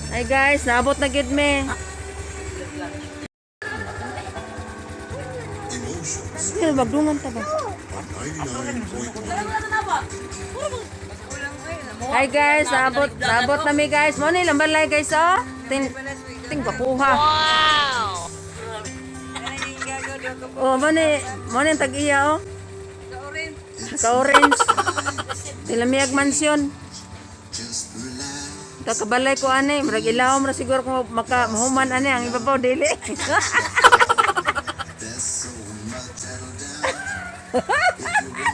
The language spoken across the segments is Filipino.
Ay guys, naabot na gid me. Sige, magdungan ta ba? Hi guys, naabot na mi guys. Mo ni lambalay guys oh. Ting pakuha. Wow. Oh, mo ni tag-iya oh. Ka-orange. Dilamiag mansion. Kakabalay ko ani, murag ilaw mo siguro ko mahuman ani ang ibabaw dili.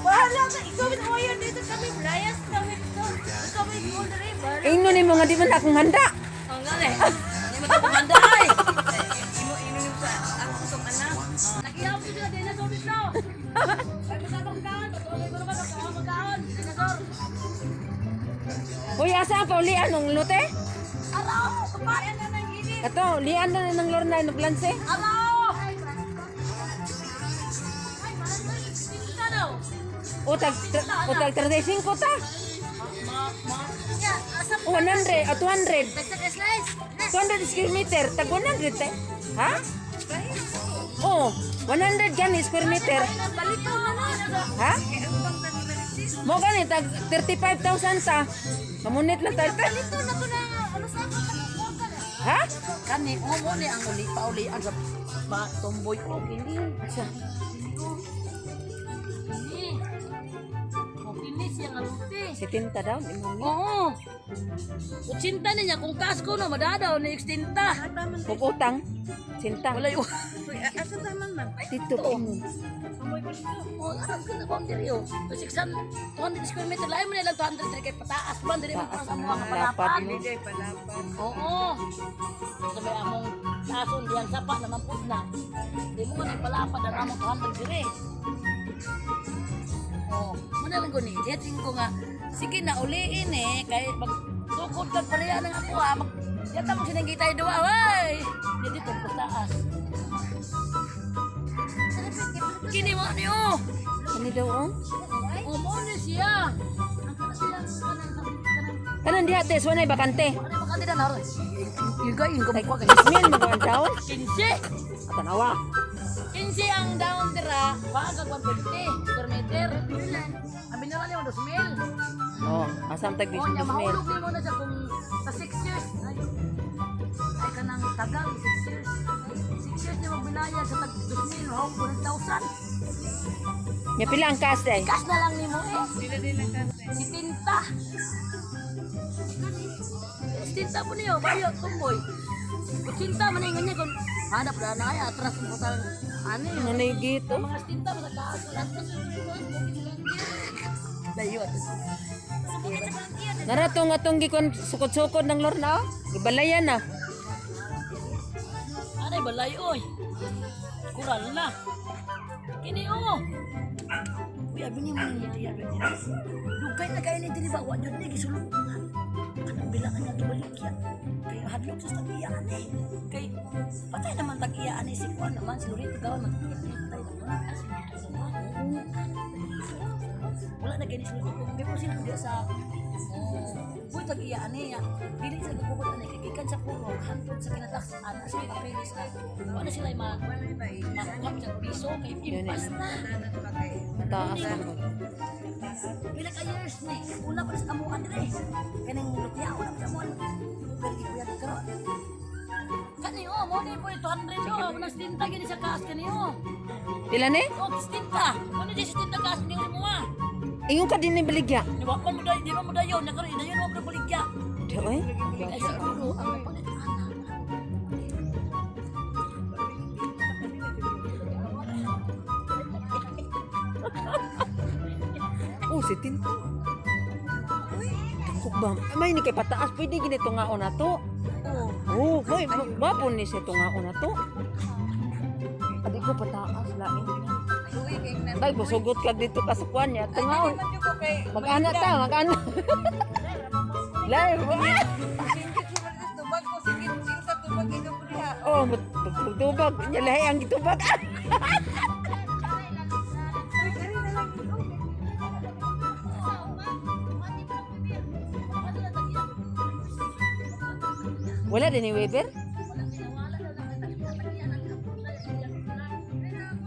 Wala ka, ikaw mo yun dito kami, layas kami dito. Ikaw mo yung gold river. Ingno ni mga di man akong handa. Ang gani, hindi mo ito kumanda ay. Imo sa ako itong anak. Nakiyaw ko sila, dinosaur dito. Ay, masabang kaon, patuloy ko naman, magkawang kaon, dinosaur. Uy, asa ang paulian ng lute? Araw, kumain na ng init. Kato, lian na ng lorna ng planse. Araw! Ay, sinta daw. Utag 35 ko ta. Yeah, asap. 100 at 200. Slice. 200 square meter, tag 100 te. Ha? Oh, 100 gani square meter. Balito na na. Ha? Mo gani tag 35,000 ta. Mamunit lang tayo. Balito na ko na. Ano sa ako? Ha? Kani, mo ni ang uli pauli ang sa tomboy ko ini. Asa? Ini. O ini siya nga luti. Si Tinta daw, di mo ni. Oo. Utsinta niya kung kasko no madadaw ni extinta. Puputang. Sinta. Wala yung asa taman man. Dito pa mo. Oh, alam ko na ba diri oh. 200 square meter lain mo nila 200 diri kay pataas man diri mo Taas ang na, mga dapat palapan. mo. Oo. Sabi among tason diyan sapa naman pud na. Di mo man palapad ang among 200 diri. Oh, muna lang ko ni. Dating ko nga sige na uliin eh kay mag tukod ka pareha ng ako ah. Yata mo sinangitay duwa, way. Dito ko taas. Kini mo niyo. Kani daw oh. Oh, mo ni siya. Kanan diha tes wanay bakante. Ano ba kanila na ron? Igayin ko pa kay Ismin mo ang daon. 15. Tanawa. 15 ang down tira. Pagag 150 square meter. Abi na lang yung 2,000. Oh, asam tag Oh, nya 10,000. mahulog ni mo na siya kung sa 6 years. Ay kanang tagal 6 years. 6 years niya magbilaya sa tag 2,000 o 4,000. Nya pila ang cash day? Cash na lang nimo eh. Dila cash. Si Tinta. Si Tinta po niyo, bayo tumboy. Kung Tinta man ingon niya kung hanap na na ay atras mo tang ano yun. Nanay gito. Mga Tinta mo sa kaso atras mo dayo at Naratong atong gikon sukod-sukod ng lorna. Gibalayan na. anay balay oy. Kural na. Kini oh. Uy, abi ni mo ni tiya. Dugay na kainin dili ba wa jud ni gisulong. Kanang bilangan nga gibalik ya. Kay hadlok sa tagiyaan eh. Kay patay naman tagiyaan eh si Juan naman si Lorito gawan man patay naman. Wala na gani sila kung may sila dia sa uy tag-iyaan niya. Dili sila gugubot na ikikan sa puno hangtod sa kinataksaan as may papeles na. Wala sila makuha sa piso kay impas na. Mataas na mo. Pila ka years ni una pa sa kamuan dire. Kanang lupya una pa sa kamuan. Pero di ko yan karon. Kani oh mo ni po 200 oh unas tinta gani sa kaas kani oh. Pila ni? Oh tinta. Ano di sa tinta kaas ni mo ah. Ingon ka din ni baligya. Di ba pa mo dayon, di ba mo dayon, nakaroon, dayon mo pa baligya. Di oy. Ay siguro, ang mapalit anak. Oh, si Tinta. Takok ba? May ni kay pataas pwede gini tungaon na to. Oh, may mapon ni siya tungaon na to. Adi ko pataas lain. Dai musugot kag dito ka sa kuan niya tungaon. Mag-ana ta, mag-ana. Lai. Oh, tubag niya lahi ang gitubag. Wala din ni Weber?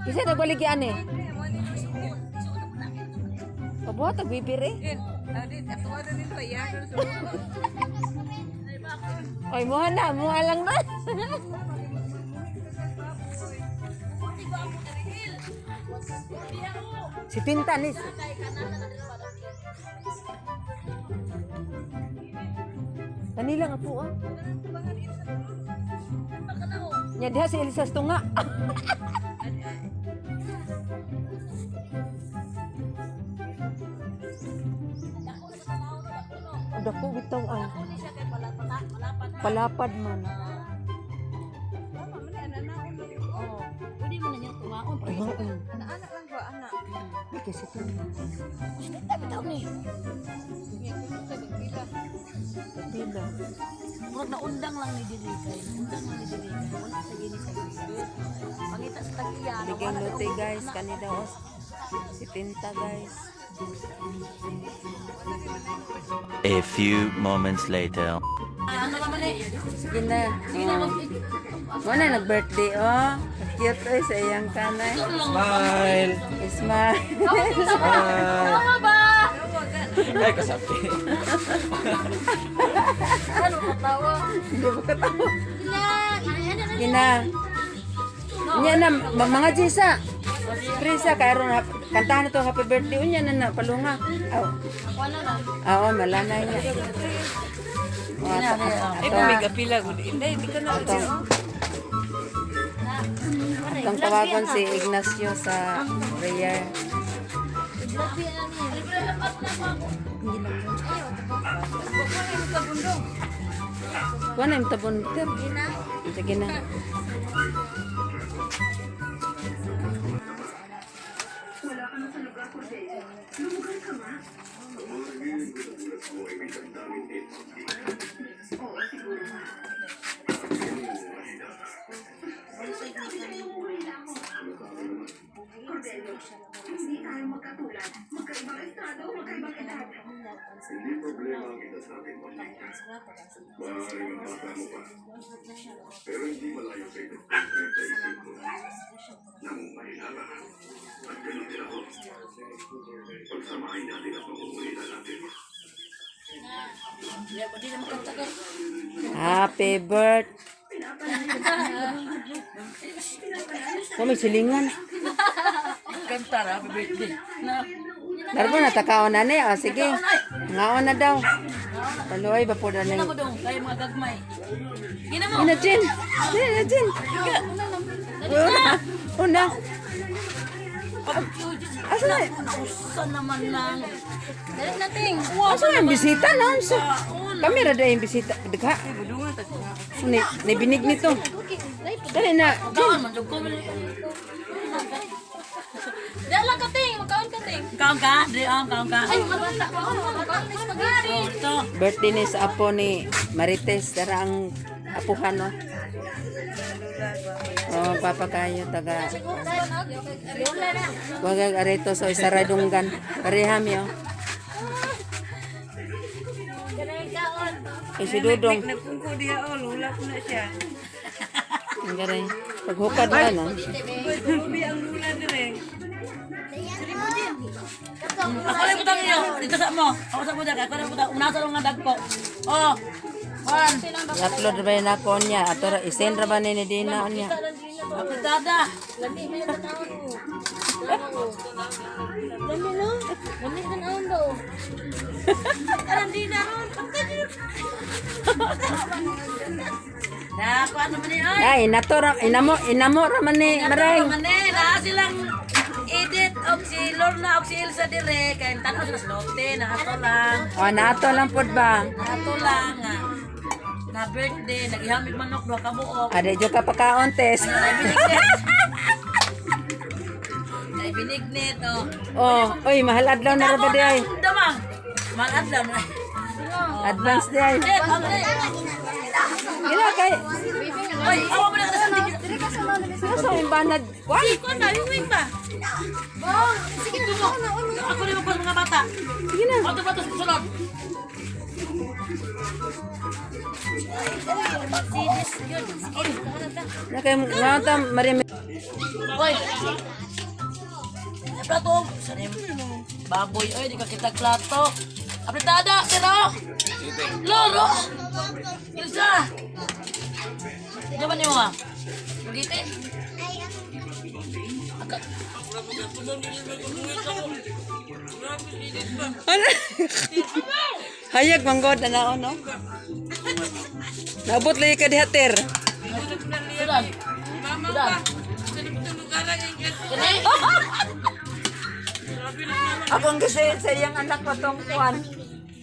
Kasi nagbalik yan eh. Kabuhat, nagbibir eh. Ay, muha na, muha lang na. Si Pintanis. Kanila nga po ah. Nya diha si Elsa Tunga. Ada ko bitaw ay. Palapad man. Pwede mo na niya tumaon. Anak lang ba, anak? Kasi ito. Bitaw ni. Bila. Murag na undang lang ni diri kay. Undang lang ni diri kay. Wala sa gini sa gilid. Pangita sa tagiya. Bigyan lote guys. Kanina o. Si Tinta guys. A few moments later. Ano naman eh? Sige na. Muna nag-birthday oh. Cute eh sa iyang kanay. Smile! Smile. Tama ba? Ay, kasabi. Ano katawa? Hindi mo katawa. Sila. Kina. Unya na, mga Jisa. Prisa, karon kantahan na to happy birthday. Unya na palunga. Aw. Wala na. Oo, malanay niya. Ay, pumiga pila. Hindi ka na. Itong tawagon si Ignacio sa prayer. Kuha na yung tabon. Sige na. Happy birthday. Kami silingan. Kanta ra happy birthday. Na. Darbo na takaon na ni. O sige. Ngaon na daw. Paluay ba po na Ano ni. mo dong kay mga gagmay. Gina mo. Ina Jin. Ina Jin. Una. Asa na? Usa naman lang. Dali nating. Asa na yung bisita na? Asa? Kami rada yung bisita. Dagha. Ni binig nito. Dali na. Kaon man jud ko. Dala ka ting, magkaon ka ting. Kaon ka? Di kaon ka. Ay, mabata ka. Magkaon ni spaghetti. Ito. Birthday ni sa apo ni Marites. Dara ang apuhan no. Oh, papa kayo taga wagag areto so isaradunggan. Parehami oh. Si Dudong. Nagpungko diha, lula ko na siya. Ang garay. Paghukad na no. Tulubi ang lula dire. Ako lang butang iyo. Dito sa mo. Ako sa budak. Ako lang butang. Unasa lang nga dagko. Oh. Juan. Upload ba na ko niya ato isend ra ba ni Dina niya. Ako dada. Lami may tanaw. Lami no. Lami tanaw do. Arandi na ron. Nah, paano man ni ay? Ay, inamo ra man ni Maray. Na silang edit og si Lorna og si Elsa dire kay tanaw sila sa lote na ato lang. O nato lang pod ba? Ato lang na birthday naghihamig manok duha ka buok. Ade jo ka pagka-contest. Ay binignit oh. Oh, oy mahal adlaw na ra ba di ay? Damang. Malad lang. Advance di ay. Gila kay. Oy, awa mo na ka sa tigil. Sa imbanad. Wa? Ko na yung ba? Bong, sige mo. Ako ni mo mga bata. Sige na. Ato ba to sunod? Mercedes yun. Sige, Nakay mga ta Maria. Hoy! Plato! Saan yung baboy? Ay, di ka kita plato. Apretada, pero! Loro! Ilsa! Diyan ba niyo nga? Magiti? Ano? Hayag manggod na no. Nabot lagi ka dihater. Sudan! Sudan! Kini? Akong kasi sa iyang anak ko tong kuan.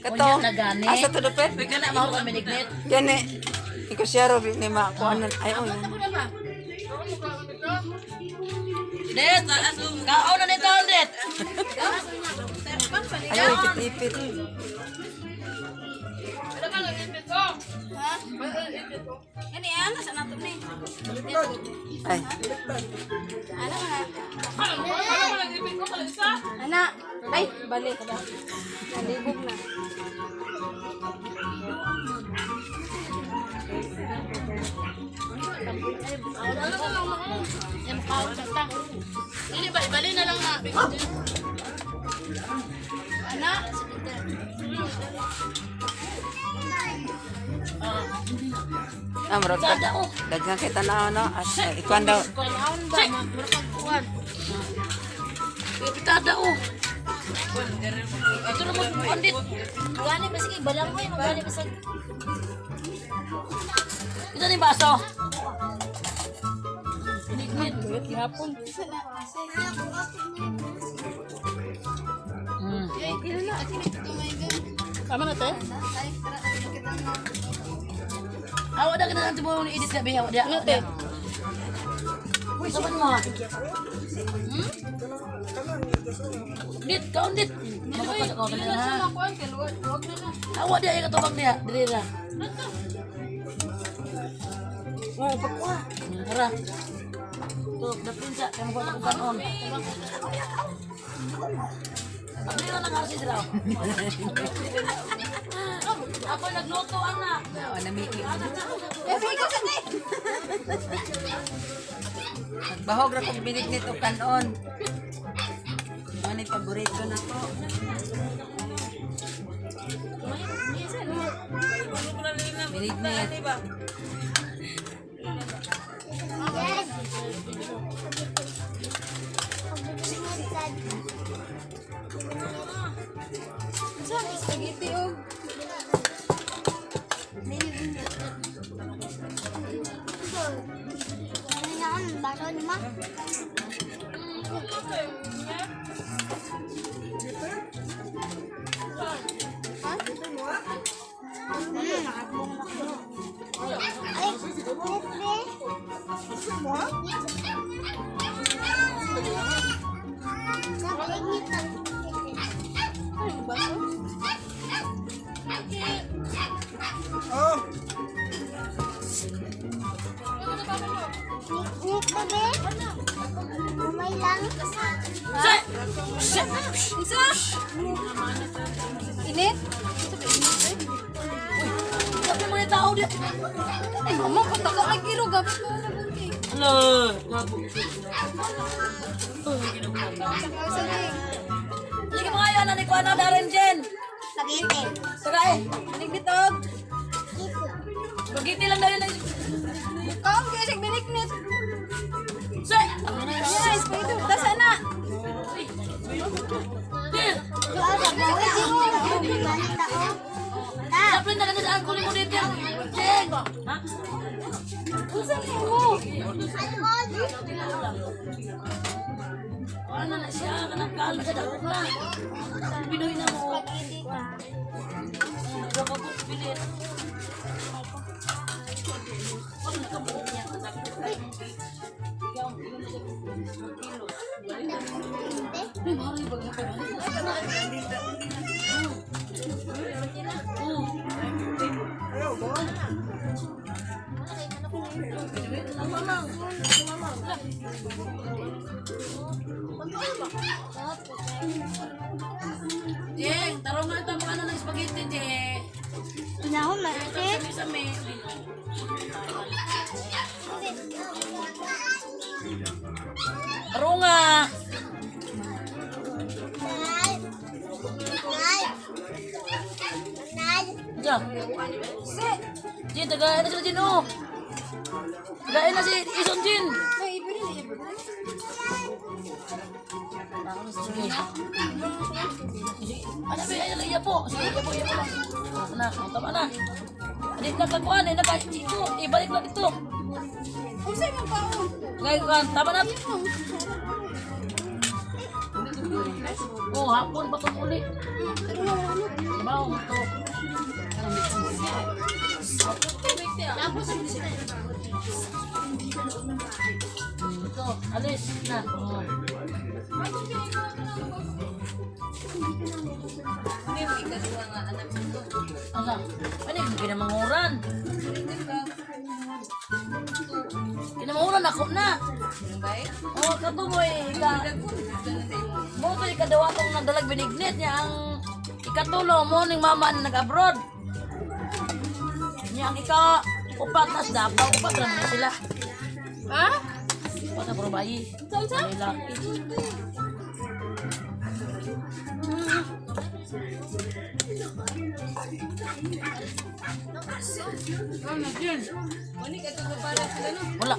Kato. Unya na gani. Asa to dapet? Pwede na mahal kami nignit. Gani. Ikaw siya ro ni ma kuanan. Ay oh. Det! Kao na nito, Det! Ay ipit-ipit. Ini anak sana tuh nih. Ay. Anak mana? Anak. Ay, balik. Nalibog na. Ini balik na lang na. Anak. Amrot ka. Daghang kita na no. As ikuan daw. Kuan ba? Kuan. Pitada oh. Ito naman pandit. Gani ba sige balang ko, magani ba sige. Ito ni baso. Gihapon. Tama na te? Awa dah kena nanti mau edit dah biar dia. Ngerti. Saban mo. Dit, kau dit. Mama kau kena na. Awa dia yang ketobang dia, diri dia. Oh, pakwa. Ora. Tuh, dah pinca yang buat aku on. Abdi na nang sila. Ako nagluto anak. Oh, namiki. Nagbahog ra kog binignit og kanon. Ano ni paborito na ko. Binignit. Spaghetti oh. Init? Tapi mo yung tao dia. Ay, mama, pataka ay kiro. Gabit mo na bunti. Halo, mabuk. Lagi mga yan, anik ko na Darren Jen. Spaghetti. Sagay, anik bitog. Bagiti lang dahil na. Kaon kayo sig biniknit. Say! Yes, spaghetti. Tasa na. Dapat na lang sa kulit mo dito. Jen! Ha? Usan mo. Ano na siya? Kanang kalo sa dakot na. Pinoy na mo. Nakabot pilit. Ano nakabot niya? Ikaw, yun na siya. Kilo. Ay, mahal yung bagay. Jeng, taro nga ito mga ano ng Pinahon na eh. Sami-sami. Runga. Diyan. Jin, tagain na sila Jin, oh. Tagain na si Ison Jin. Sige. Ano ba yan? Iya po. Sige, iya po lang. Ano, tama na. Adik na kakuan, ito. Ibalik lang ito. Usay mo pa oh. Ngayon, tama na. Oh, hapon pa ito uli. Dibaw mo ito. Tapos ang Ito, alis na. Oh. Ala, ano yung kinamanguran? Kinamanguran ako na. Oh, kato mo mo to ikadawa kong nagdalag binignet niya ang ikatulo mo ning mama na nag-abroad. Niya ang upat nas dapaw, upat lang na sila. Ha? Upat na puro bayi. Lalaki. Wala.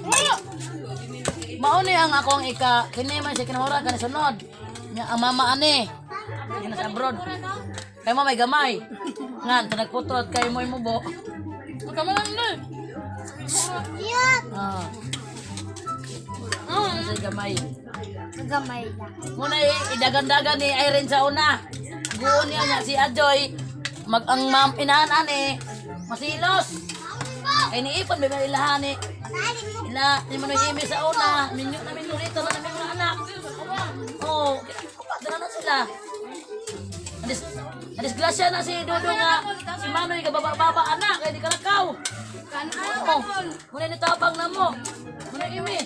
Mauni ang akong kini man siya kinamura kan sunod. Nya ang mama ani. Ina sa abroad. Kay mo may gamay. Ngan nagputot kay mo imubo. Kamo lang ni. Ah. Sa gamay. Gamay na. Muna idagan-dagan ni Irene sa una. Guon niya si Ajoy. Ang inahan ani masilos. Kay niipon may ilahan ni. Ni mo imi sa una, minyo na minyo rito na mga anak. Oh, dala na sila. Disgrasya na si Dodo nga si Manoy kababa-baba anak kay di kalakaw. Oh, muna ni tabang na mo. Muna imi.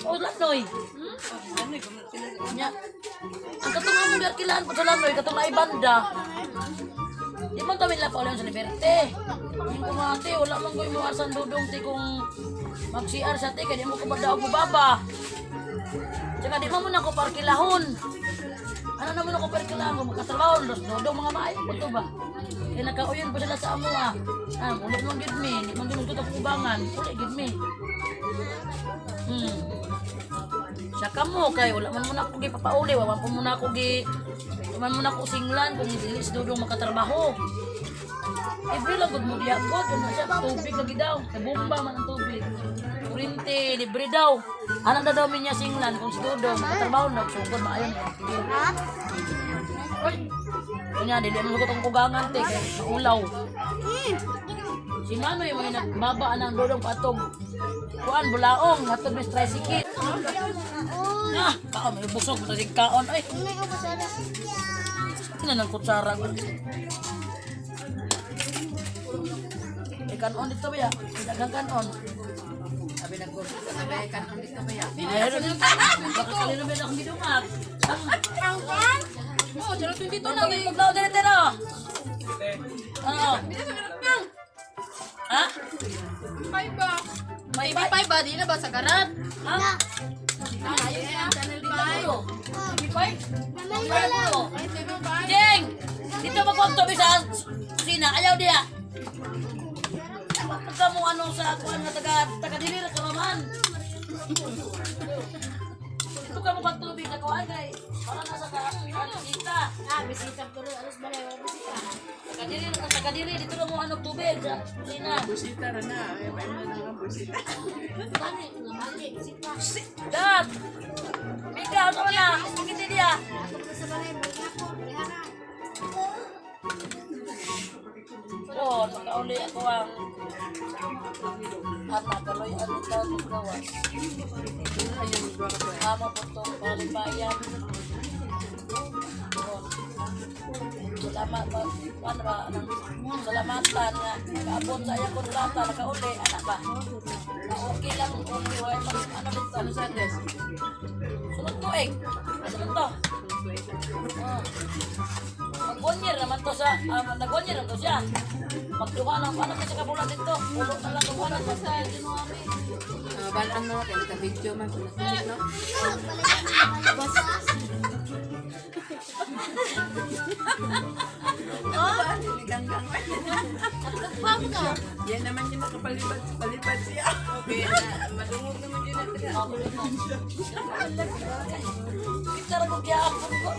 Oh, Lanoy. Nya. Ang katong mo berkilan pa sa Lanoy katong na ibanda. Di man kami lang paulan sa liberte. Yung kumati, wala man ko yung asan dudong ti kung mag-CR sa ti, kaya di mo kumadaw ko baba. Tsaka di mo muna ko parkilahon. Ano naman ako parkilahon ko, magkatrabaho, dudong mga maay, ito ba? Kaya nakauyon pa sila sa amo ah. Ulit mong give me, di mong ginugtut ang kubangan, ulit give me. Saka mo kay wala man muna ako gipapauli, wala man muna ako man muna ako singlan kung hindi si Dudong makatrabaho. Lang gud mo diya ko, kung siya tubig lagi daw, kabumba man ang tubig. Kurente, libre daw. Anak na daw niya singlan kung si Dudong makatrabaho na sugod maayon. Oy. Kunya dili mo ko tong kugangan te kay maulaw. Si Manoy mo nagbaba ang Dudong patog. Kuan bulaong natod mis tricycle. Ah, kaon may busog sa kaon ay. Ina nang kutsara ko. Kanon dito ba ya? Dagang kanon. Sabi nang kurso sa bay kanon dito ba ya? Ayun. Baka kalino ba akong gidungat. Oh, jalo dito na may maglaw dito na. Oo. Ha? May ba di na ba sa garat? Ha? Ayun na, channel 5. Ding! Dito magkwento sa kusina. Ayaw diya. Pagka mo ano sa kuan nga taga-dili na karaman. Dito ka mo pagtubig na kuan kay para nasa bisita. Bisita ko rin. Alas balay, bisita. Taga-dili dito na mo ano tubig sa kusina. Busita na na. Ay, may mga busita. Dad! Mika, ano na? Hindi dia. Oh, nakauli ako ang anak, kaloy ano daw ng gawas. Mama po itong palibayan. Salamat ba? Ano ba? Salamatan nga. Kaabot sa iya kontrata, nakauli. Anak ba? Okay lang kung ano dito. Ano sa address? Sunod ko eh. Sunod to. Mag-1 year naman sa, nagwan niya lang to siya. Magtuka ng paano kasi kabulan dito. Pulo na lang tuka ng basta. Balaan mo, kaya naka-video man. Sunod-sunod, no? Liganggang. Pam ka. Yan naman yung nakapalibad siya. Okay, malungog naman yun natin. Kita rin ko kaya ako ko.